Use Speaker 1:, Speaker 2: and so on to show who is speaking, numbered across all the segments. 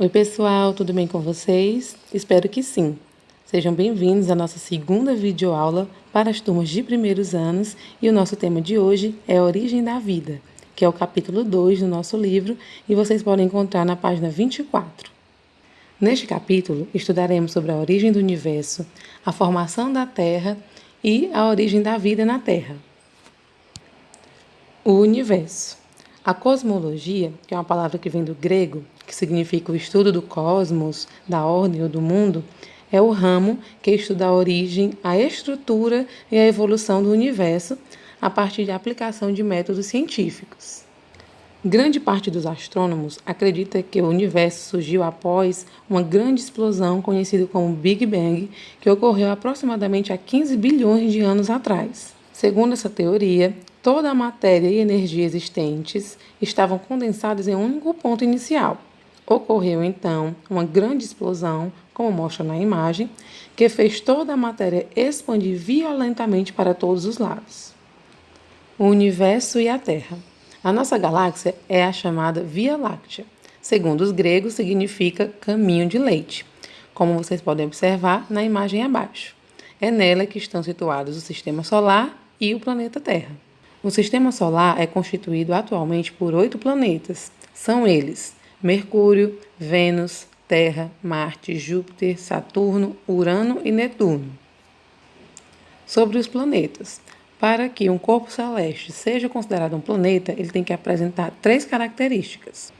Speaker 1: Oi pessoal, tudo bem com vocês? Espero que sim. Sejam bem-vindos à nossa segunda videoaula para as turmas de primeiros anos e o nosso tema de hoje é a origem da vida, que é o capítulo 2 do nosso livro e vocês podem encontrar na página 24. Neste capítulo, estudaremos sobre a origem do universo, a formação da Terra e a origem da vida na Terra. O universo. A cosmologia, que é uma palavra que vem do grego, que significa o estudo do cosmos, da ordem ou do mundo, é o ramo que estuda a origem, a estrutura e a evolução do universo a partir da aplicação de métodos científicos. Grande parte dos astrônomos acredita que o universo surgiu após uma grande explosão conhecida como Big Bang, que ocorreu aproximadamente há 15 bilhões de anos atrás. Segundo essa teoria, toda a matéria e energia existentes estavam condensadas em um único ponto inicial. Ocorreu então uma grande explosão, como mostra na imagem, que fez toda a matéria expandir violentamente para todos os lados. O universo e a Terra. A nossa galáxia é a chamada Via Láctea. Segundo os gregos, significa caminho de leite, como vocês podem observar na imagem abaixo. É nela que estão situados o Sistema Solar e o planeta Terra. O Sistema Solar é constituído atualmente por 8 planetas. São eles: Mercúrio, Vênus, Terra, Marte, Júpiter, Saturno, Urano e Netuno. Sobre os planetas. Para que um corpo celeste seja considerado um planeta, ele tem que apresentar 3 características.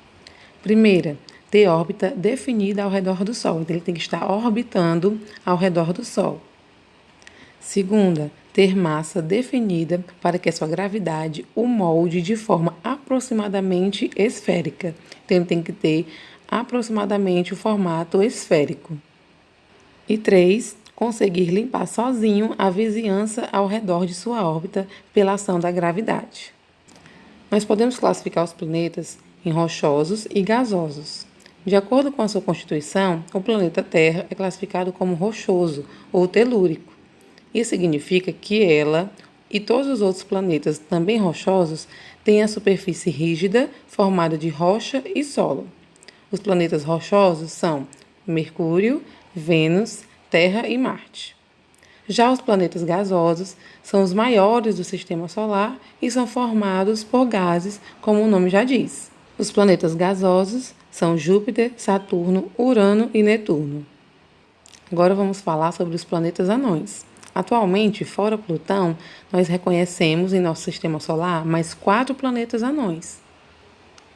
Speaker 1: Primeira, ter órbita definida ao redor do Sol. Então, ele tem que estar orbitando ao redor do Sol. Segunda, ter massa definida para que a sua gravidade o molde de forma aproximadamente esférica. Então, ele tem que ter aproximadamente o formato esférico. E 3, conseguir limpar sozinho a vizinhança ao redor de sua órbita pela ação da gravidade. Nós podemos classificar os planetas em rochosos e gasosos. De acordo com a sua constituição, o planeta Terra é classificado como rochoso ou telúrico. Isso significa que ela e todos os outros planetas também rochosos têm a superfície rígida formada de rocha e solo. Os planetas rochosos são Mercúrio, Vênus, Terra e Marte. Já os planetas gasosos são os maiores do Sistema Solar e são formados por gases, como o nome já diz. Os planetas gasosos são Júpiter, Saturno, Urano e Netuno. Agora vamos falar sobre os planetas anões. Atualmente, fora Plutão, nós reconhecemos em nosso Sistema Solar mais 4 planetas anões,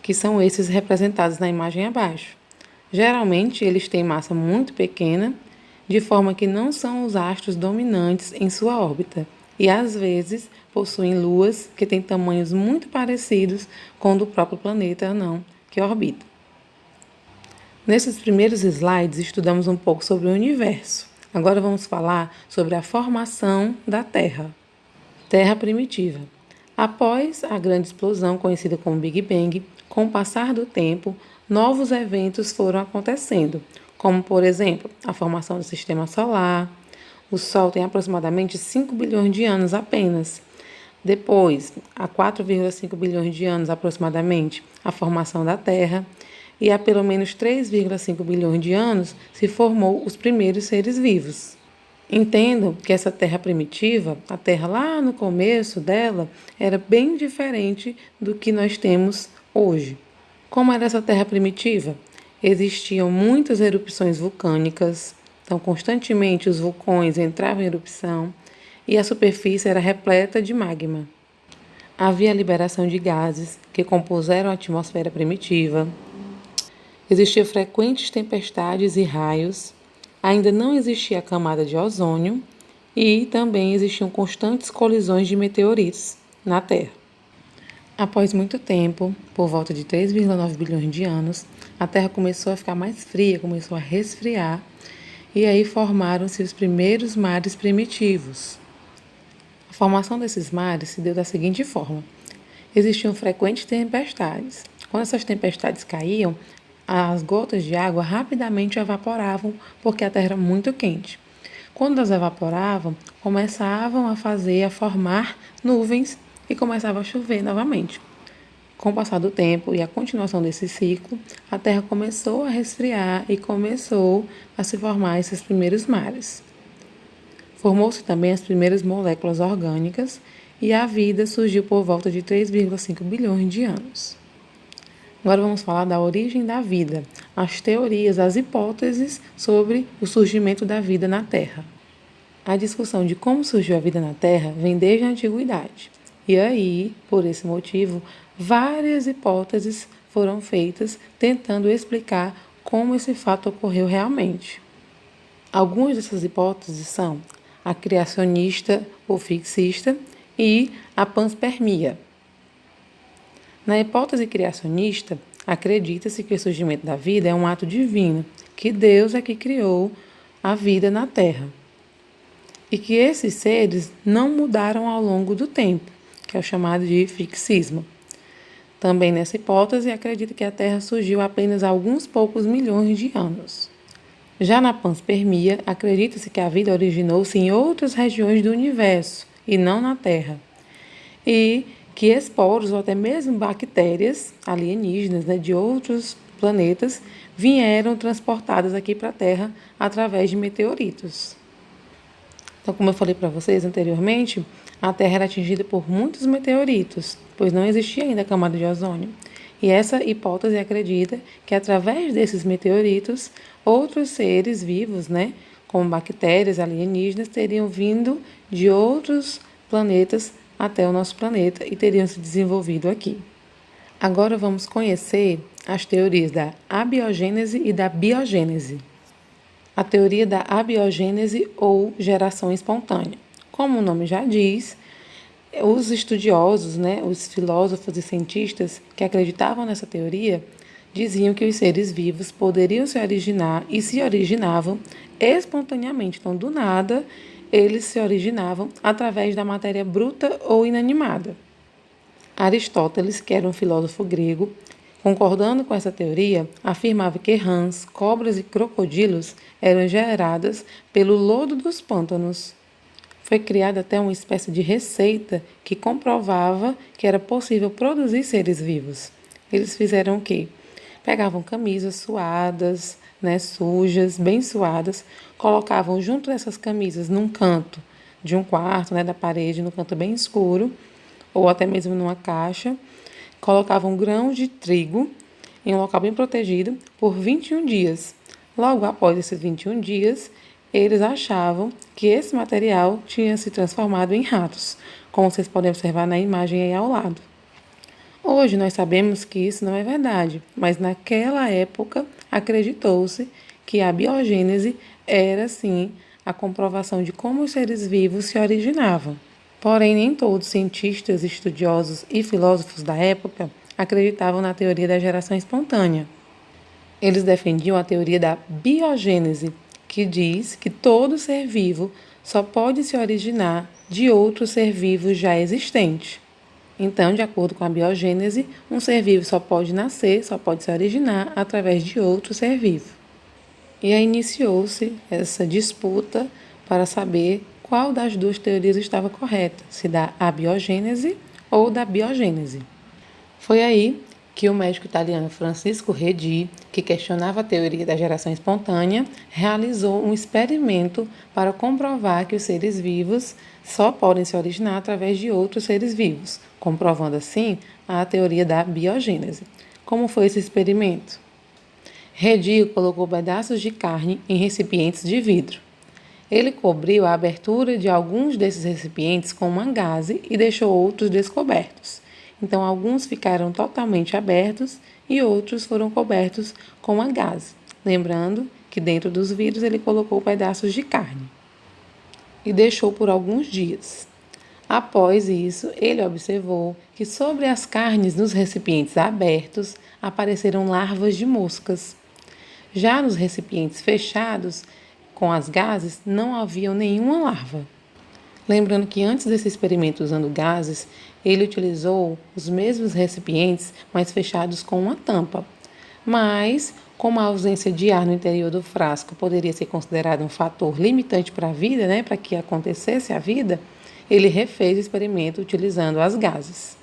Speaker 1: que são esses representados na imagem abaixo. Geralmente, eles têm massa muito pequena, de forma que não são os astros dominantes em sua órbita, e às vezes possuem luas que têm tamanhos muito parecidos com o do próprio planeta anão que orbita. Nesses primeiros slides, estudamos um pouco sobre o universo. Agora vamos falar sobre a formação da Terra. Terra primitiva. Após a grande explosão conhecida como Big Bang, com o passar do tempo, novos eventos foram acontecendo, como, por exemplo, a formação do Sistema Solar. O Sol tem aproximadamente 5 bilhões de anos apenas. Depois, há 4,5 bilhões de anos aproximadamente, a formação da Terra. E há pelo menos 3,5 bilhões de anos se formou os primeiros seres vivos. Entendam que essa Terra primitiva, a Terra lá no começo dela, era bem diferente do que nós temos hoje. Como era essa Terra primitiva? Existiam muitas erupções vulcânicas, então constantemente os vulcões entravam em erupção e a superfície era repleta de magma. Havia liberação de gases que compuseram a atmosfera primitiva. Existiam frequentes tempestades e raios. Ainda não existia a camada de ozônio e também existiam constantes colisões de meteoritos na Terra. Após muito tempo, por volta de 3,9 bilhões de anos, a Terra começou a ficar mais fria, começou a resfriar, e aí formaram-se os primeiros mares primitivos. A formação desses mares se deu da seguinte forma: existiam frequentes tempestades. Quando essas tempestades caíam, as gotas de água rapidamente evaporavam, porque a Terra era muito quente. Quando elas evaporavam, começavam a formar nuvens e começava a chover novamente. Com o passar do tempo e a continuação desse ciclo, a Terra começou a resfriar e começou a se formar esses primeiros mares. Formou-se também as primeiras moléculas orgânicas e a vida surgiu por volta de 3,5 bilhões de anos. Agora vamos falar da origem da vida, as teorias, as hipóteses sobre o surgimento da vida na Terra. A discussão de como surgiu a vida na Terra vem desde a antiguidade. E aí, por esse motivo, várias hipóteses foram feitas tentando explicar como esse fato ocorreu realmente. Algumas dessas hipóteses são a criacionista ou fixista e a panspermia. Na hipótese criacionista, acredita-se que o surgimento da vida é um ato divino, que Deus é que criou a vida na Terra. E que esses seres não mudaram ao longo do tempo, que é o chamado de fixismo. Também nessa hipótese, acredita que a Terra surgiu há apenas alguns poucos milhões de anos. Já na panspermia, acredita-se que a vida originou-se em outras regiões do universo, e não na Terra. E que esporos ou até mesmo bactérias alienígenas, de outros planetas vieram transportadas aqui para a Terra através de meteoritos. Então, como eu falei para vocês anteriormente, a Terra era atingida por muitos meteoritos, pois não existia ainda a camada de ozônio. E essa hipótese acredita que através desses meteoritos, outros seres vivos, como bactérias alienígenas, teriam vindo de outros planetas até o nosso planeta e teriam se desenvolvido aqui. Agora vamos conhecer as teorias da abiogênese e da biogênese. A teoria da abiogênese ou geração espontânea. Como o nome já diz, os estudiosos, os filósofos e cientistas que acreditavam nessa teoria diziam que os seres vivos poderiam se originar e se originavam espontaneamente. Então, do nada, eles se originavam através da matéria bruta ou inanimada. Aristóteles, que era um filósofo grego, concordando com essa teoria, afirmava que rãs, cobras e crocodilos eram geradas pelo lodo dos pântanos. Foi criada até uma espécie de receita que comprovava que era possível produzir seres vivos. Eles fizeram o quê? Pegavam camisas suadas, sujas, bem suadas, colocavam junto dessas camisas num canto de um quarto, da parede, num canto bem escuro, ou até mesmo numa caixa, colocavam grãos de trigo em um local bem protegido por 21 dias. Logo após esses 21 dias, eles achavam que esse material tinha se transformado em ratos, como vocês podem observar na imagem aí ao lado. Hoje nós sabemos que isso não é verdade, mas naquela época acreditou-se que a biogênese era, sim, a comprovação de como os seres vivos se originavam. Porém, nem todos os cientistas, estudiosos e filósofos da época acreditavam na teoria da geração espontânea. Eles defendiam a teoria da biogênese, que diz que todo ser vivo só pode se originar de outro ser vivo já existente. Então, de acordo com a biogênese, um ser vivo só pode nascer, só pode se originar através de outro ser vivo. E aí iniciou-se essa disputa para saber qual das duas teorias estava correta, se da abiogênese ou da biogênese. Foi aí que o médico italiano Francisco Redi, que questionava a teoria da geração espontânea, realizou um experimento para comprovar que os seres vivos só podem se originar através de outros seres vivos, comprovando assim a teoria da biogênese. Como foi esse experimento? Redi colocou pedaços de carne em recipientes de vidro. Ele cobriu a abertura de alguns desses recipientes com uma gaze e deixou outros descobertos. Então, alguns ficaram totalmente abertos e outros foram cobertos com uma gaze. Lembrando que dentro dos vidros ele colocou pedaços de carne e deixou por alguns dias. Após isso, ele observou que sobre as carnes nos recipientes abertos apareceram larvas de moscas. Já nos recipientes fechados, com as gases, não havia nenhuma larva. Lembrando que antes desse experimento usando gases, ele utilizou os mesmos recipientes, mas fechados com uma tampa. Mas, como a ausência de ar no interior do frasco poderia ser considerado um fator limitante para a vida, para que acontecesse a vida, ele refez o experimento utilizando as gases.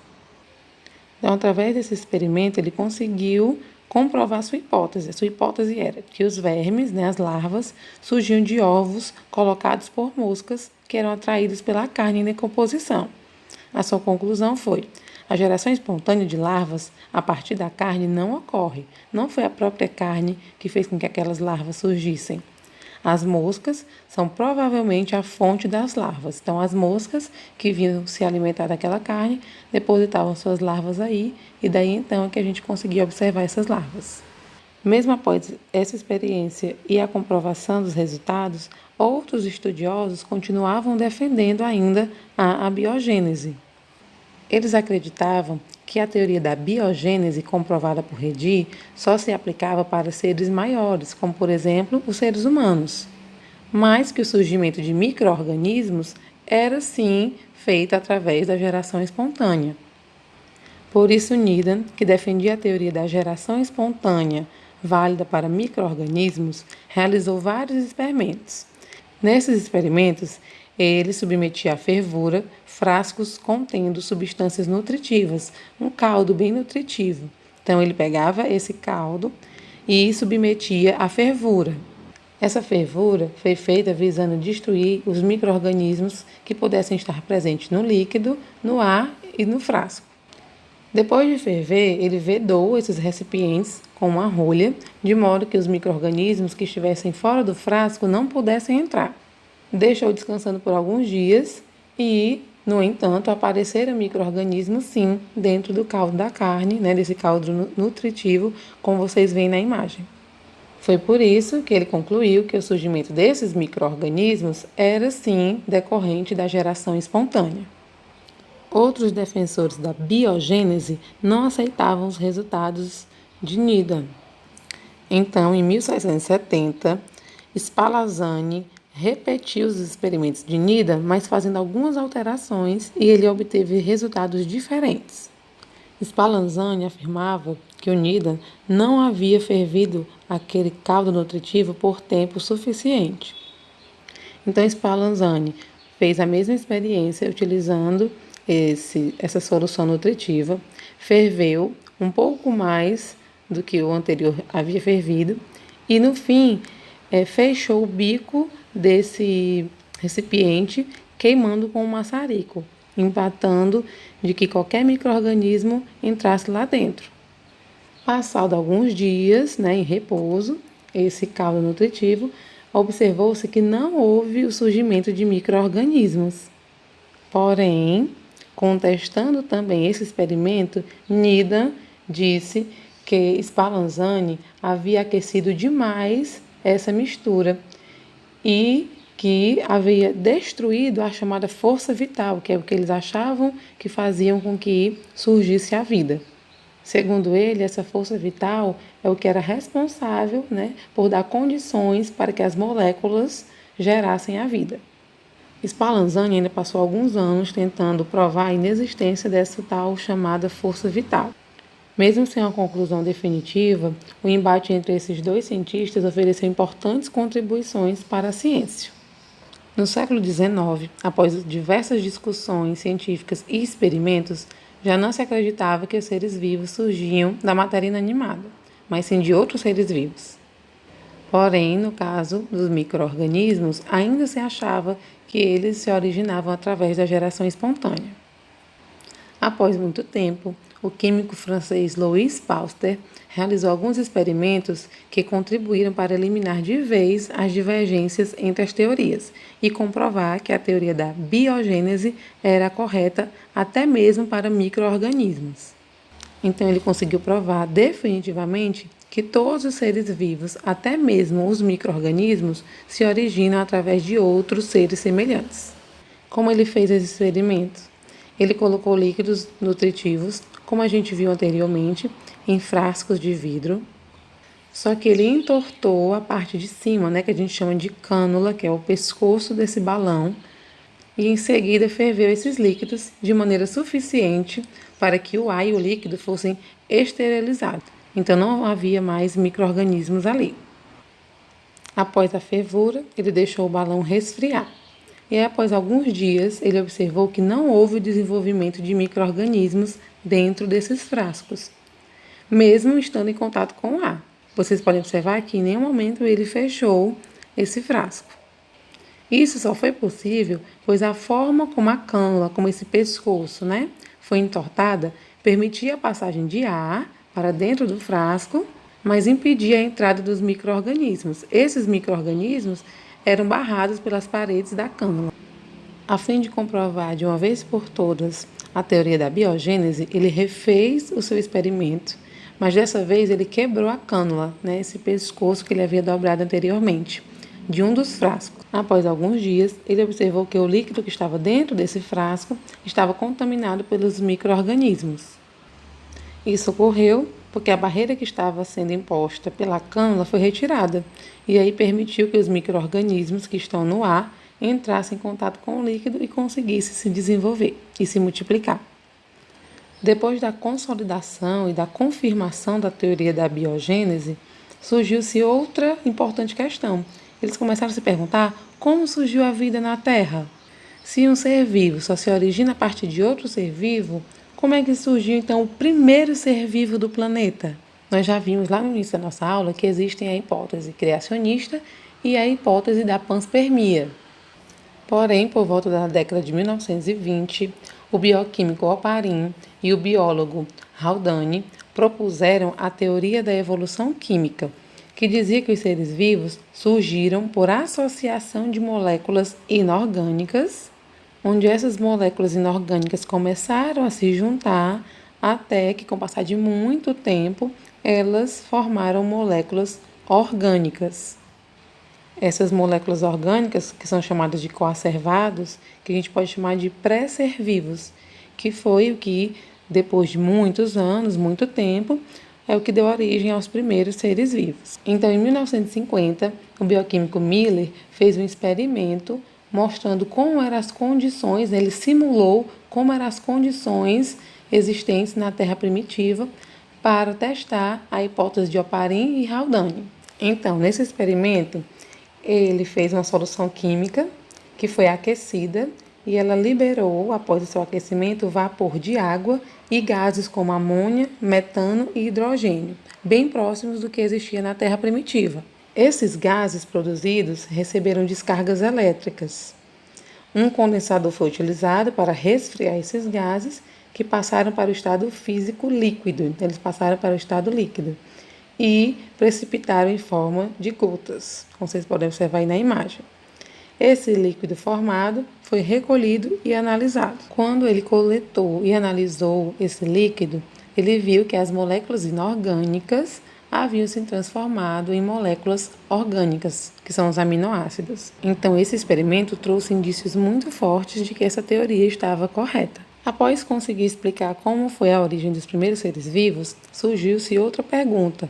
Speaker 1: Então, através desse experimento, ele conseguiu comprovar sua hipótese. A sua hipótese era que os vermes, né, as larvas, surgiam de ovos colocados por moscas que eram atraídas pela carne em decomposição. A sua conclusão foi: a geração espontânea de larvas a partir da carne não ocorre. Não foi a própria carne que fez com que aquelas larvas surgissem. As moscas são provavelmente a fonte das larvas. Então, as moscas que vinham se alimentar daquela carne depositavam suas larvas aí, e daí então é que a gente conseguia observar essas larvas. Mesmo após essa experiência e a comprovação dos resultados, outros estudiosos continuavam defendendo ainda a abiogênese. Eles acreditavam que a teoria da biogênese comprovada por Redi só se aplicava para seres maiores, como por exemplo os seres humanos, mas que o surgimento de micro-organismos era sim feito através da geração espontânea. Por isso, Needham, que defendia a teoria da geração espontânea válida para micro-organismos, realizou vários experimentos. Nesses experimentos, ele submetia à fervura frascos contendo substâncias nutritivas, um caldo bem nutritivo. Então, ele pegava esse caldo e submetia à fervura. Essa fervura foi feita visando destruir os micro-organismos que pudessem estar presentes no líquido, no ar e no frasco. Depois de ferver, ele vedou esses recipientes com uma rolha, de modo que os micro-organismos que estivessem fora do frasco não pudessem entrar. Deixou descansando por alguns dias e, no entanto, apareceram micro-organismos sim dentro do caldo da carne, né, desse caldo nutritivo, como vocês veem na imagem. Foi por isso que ele concluiu que o surgimento desses micro-organismos era sim decorrente da geração espontânea. Outros defensores da biogênese não aceitavam os resultados de Needham. Então, em 1670, Spallanzani repetiu os experimentos de Needham, mas fazendo algumas alterações, e ele obteve resultados diferentes. Spallanzani afirmava que o Needham não havia fervido aquele caldo nutritivo por tempo suficiente. Então, Spallanzani fez a mesma experiência utilizando essa solução nutritiva, ferveu um pouco mais do que o anterior havia fervido e, no fim, fechou o bico desse recipiente queimando com um maçarico, empatando de que qualquer micro-organismo entrasse lá dentro. Passado alguns dias, em repouso, esse caldo nutritivo, observou-se que não houve o surgimento de micro-organismos. Porém, contestando também esse experimento, Needham disse que Spallanzani havia aquecido demais essa mistura e que havia destruído a chamada força vital, que é o que eles achavam que faziam com que surgisse a vida. Segundo ele, essa força vital é o que era responsável, por dar condições para que as moléculas gerassem a vida. Spallanzani ainda passou alguns anos tentando provar a inexistência dessa tal chamada força vital. Mesmo sem uma conclusão definitiva, o embate entre esses dois cientistas ofereceu importantes contribuições para a ciência. No século XIX, após diversas discussões científicas e experimentos, já não se acreditava que os seres vivos surgiam da matéria inanimada, mas sim de outros seres vivos. Porém, no caso dos micro-organismos, ainda se achava que eles se originavam através da geração espontânea. Após muito tempo, o químico francês Louis Pasteur realizou alguns experimentos que contribuíram para eliminar de vez as divergências entre as teorias e comprovar que a teoria da biogênese era correta até mesmo para micro-organismos. Então, ele conseguiu provar definitivamente que todos os seres vivos, até mesmo os micro-organismos, se originam através de outros seres semelhantes. Como ele fez esse experimento? Ele colocou líquidos nutritivos, como a gente viu anteriormente, em frascos de vidro. Só que ele entortou a parte de cima, que a gente chama de cânula, que é o pescoço desse balão, e em seguida ferveu esses líquidos de maneira suficiente para que o ar e o líquido fossem esterilizados. Então não havia mais micro-organismos ali. Após a fervura, ele deixou o balão resfriar. E aí, após alguns dias, ele observou que não houve o desenvolvimento de micro-organismos dentro desses frascos, mesmo estando em contato com o ar. Vocês podem observar que em nenhum momento ele fechou esse frasco. Isso só foi possível pois a forma como a cânula, como esse pescoço, foi entortada, permitia a passagem de ar para dentro do frasco, mas impedia a entrada dos micro-organismos. Esses micro-organismos eram barrados pelas paredes da cânula. A fim de comprovar de uma vez por todas a teoria da biogênese, ele refez o seu experimento, mas dessa vez ele quebrou a cânula, esse pescoço que ele havia dobrado anteriormente, de um dos frascos. Após alguns dias, ele observou que o líquido que estava dentro desse frasco estava contaminado pelos micro-organismos. Isso ocorreu porque a barreira que estava sendo imposta pela cânula foi retirada, e aí permitiu que os micro-organismos que estão no ar entrassem em contato com o líquido e conseguissem se desenvolver e se multiplicar. Depois da consolidação e da confirmação da teoria da biogênese, surgiu-se outra importante questão. Eles começaram a se perguntar como surgiu a vida na Terra. Se um ser vivo só se origina a partir de outro ser vivo, como é que surgiu então o primeiro ser vivo do planeta? Nós já vimos lá no início da nossa aula que existem a hipótese criacionista e a hipótese da panspermia. Porém, por volta da década de 1920, o bioquímico Oparin e o biólogo Haldane propuseram a teoria da evolução química, que dizia que os seres vivos surgiram por associação de moléculas inorgânicas, onde essas moléculas inorgânicas começaram a se juntar até que, com o passar de muito tempo, elas formaram moléculas orgânicas. Essas moléculas orgânicas, que são chamadas de coacervados, que a gente pode chamar de pré-ser vivos, que foi o que, depois de muitos anos, muito tempo, é o que deu origem aos primeiros seres vivos. Então, em 1950, o bioquímico Miller fez um experimento mostrando como eram as condições, ele simulou como eram as condições existentes na Terra primitiva para testar a hipótese de Oparin e Haldane. Então, nesse experimento, ele fez uma solução química que foi aquecida e ela liberou, após o seu aquecimento, vapor de água e gases como amônia, metano e hidrogênio, bem próximos do que existia na Terra primitiva. Esses gases produzidos receberam descargas elétricas. Um condensador foi utilizado para resfriar esses gases, que passaram para o estado físico líquido. Então, eles passaram para o estado líquido e precipitaram em forma de gotas, como vocês podem observar aí na imagem. Esse líquido formado foi recolhido e analisado. Quando ele coletou e analisou esse líquido, ele viu que as moléculas inorgânicas haviam se transformado em moléculas orgânicas, que são os aminoácidos. Então, esse experimento trouxe indícios muito fortes de que essa teoria estava correta. Após conseguir explicar como foi a origem dos primeiros seres vivos, surgiu-se outra pergunta.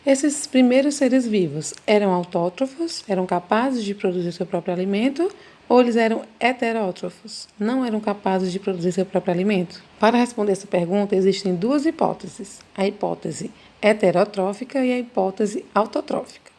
Speaker 1: Esses primeiros seres vivos eram autótrofos, eram capazes de produzir seu próprio alimento, ou eles eram heterótrofos, não eram capazes de produzir seu próprio alimento? Para responder essa pergunta, existem duas hipóteses, a hipótese heterotrófica e a hipótese autotrófica.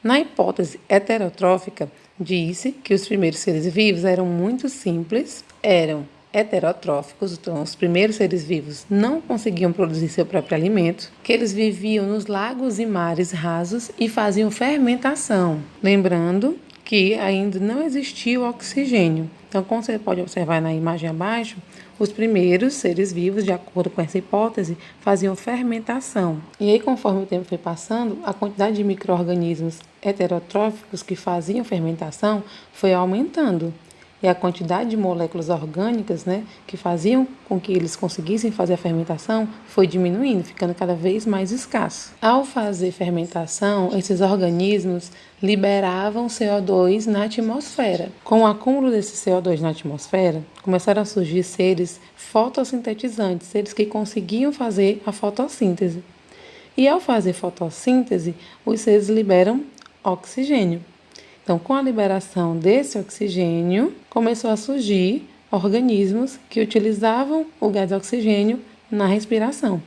Speaker 1: Na hipótese heterotrófica, disse que os primeiros seres vivos eram muito simples, eram heterotróficos, então os primeiros seres vivos não conseguiam produzir seu próprio alimento, que eles viviam nos lagos e mares rasos e faziam fermentação. Lembrando que ainda não existia o oxigênio. Então, como você pode observar na imagem abaixo, os primeiros seres vivos, de acordo com essa hipótese, faziam fermentação. E aí, conforme o tempo foi passando, a quantidade de micro-organismos heterotróficos que faziam fermentação foi aumentando. E a quantidade de moléculas orgânicas, que faziam com que eles conseguissem fazer a fermentação foi diminuindo, ficando cada vez mais escasso. Ao fazer fermentação, esses organismos liberavam CO2 na atmosfera. Com o acúmulo desse CO2 na atmosfera, começaram a surgir seres fotossintetizantes, seres que conseguiam fazer a fotossíntese. E ao fazer fotossíntese, os seres liberam oxigênio. Então, com a liberação desse oxigênio, começou a surgir organismos que utilizavam o gás oxigênio na respiração.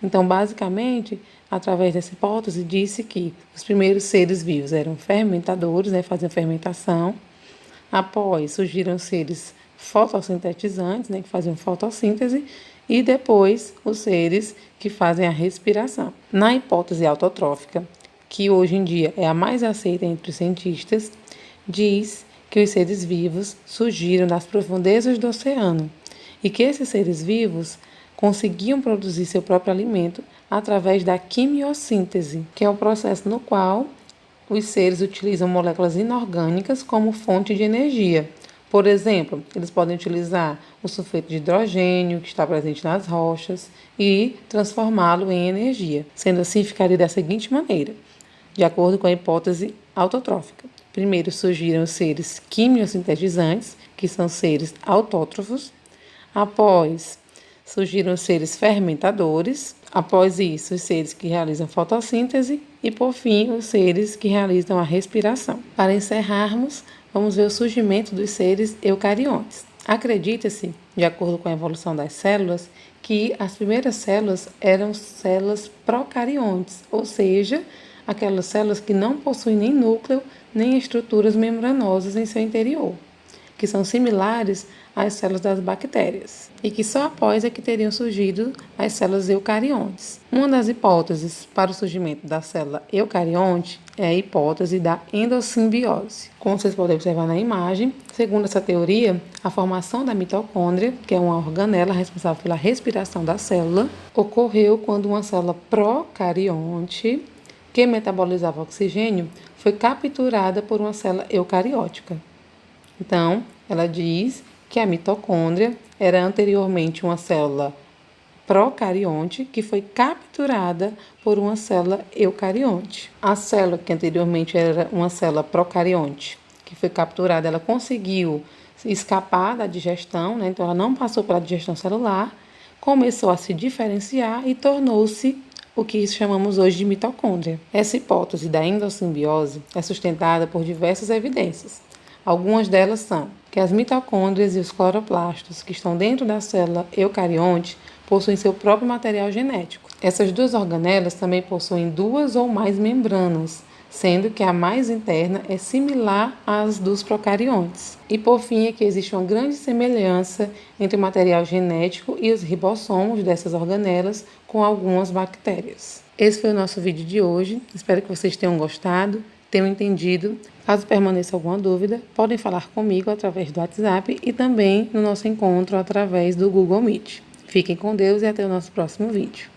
Speaker 1: Então, basicamente, através dessa hipótese, disse que os primeiros seres vivos eram fermentadores, faziam fermentação. Após surgiram seres fotossintetizantes, né, que faziam fotossíntese, e depois os seres que fazem a respiração. Na hipótese autotrófica, que hoje em dia é a mais aceita entre os cientistas, diz que os seres vivos surgiram das profundezas do oceano e que esses seres vivos conseguiam produzir seu próprio alimento através da quimiossíntese, que é o processo no qual os seres utilizam moléculas inorgânicas como fonte de energia. Por exemplo, eles podem utilizar o sulfeto de hidrogênio, que está presente nas rochas, e transformá-lo em energia. Sendo assim, ficaria da seguinte maneira, de acordo com a hipótese autotrófica. Primeiro surgiram os seres quimiosintetizantes, que são seres autótrofos. Após, surgiram os seres fermentadores. Após isso, os seres que realizam fotossíntese. E, por fim, os seres que realizam a respiração. Para encerrarmos, vamos ver o surgimento dos seres eucariontes. Acredita-se, de acordo com a evolução das células, que as primeiras células eram células procariontes, ou seja, aquelas células que não possuem nem núcleo, nem estruturas membranosas em seu interior, que são similares às células das bactérias, e que só após é que teriam surgido as células eucariontes. Uma das hipóteses para o surgimento da célula eucarionte é a hipótese da endossimbiose. Como vocês podem observar na imagem, segundo essa teoria, a formação da mitocôndria, que é uma organela responsável pela respiração da célula, ocorreu quando uma célula procarionte, que metabolizava oxigênio, foi capturada por uma célula eucariótica. Então, ela diz que a mitocôndria era anteriormente uma célula procarionte que foi capturada por uma célula eucarionte. A célula que anteriormente era uma célula procarionte, que foi capturada, ela conseguiu escapar da digestão, né? Então ela não passou pela digestão celular, começou a se diferenciar e tornou-se o que chamamos hoje de mitocôndria. Essa hipótese da endossimbiose é sustentada por diversas evidências. Algumas delas são que as mitocôndrias e os cloroplastos que estão dentro da célula eucarionte possuem seu próprio material genético. Essas duas organelas também possuem duas ou mais membranas, sendo que a mais interna é similar às dos procariontes. E por fim é que existe uma grande semelhança entre o material genético e os ribossomos dessas organelas com algumas bactérias. Esse foi o nosso vídeo de hoje. Espero que vocês tenham gostado, tenham entendido. Caso permaneça alguma dúvida, podem falar comigo através do WhatsApp e também no nosso encontro através do Google Meet. Fiquem com Deus e até o nosso próximo vídeo.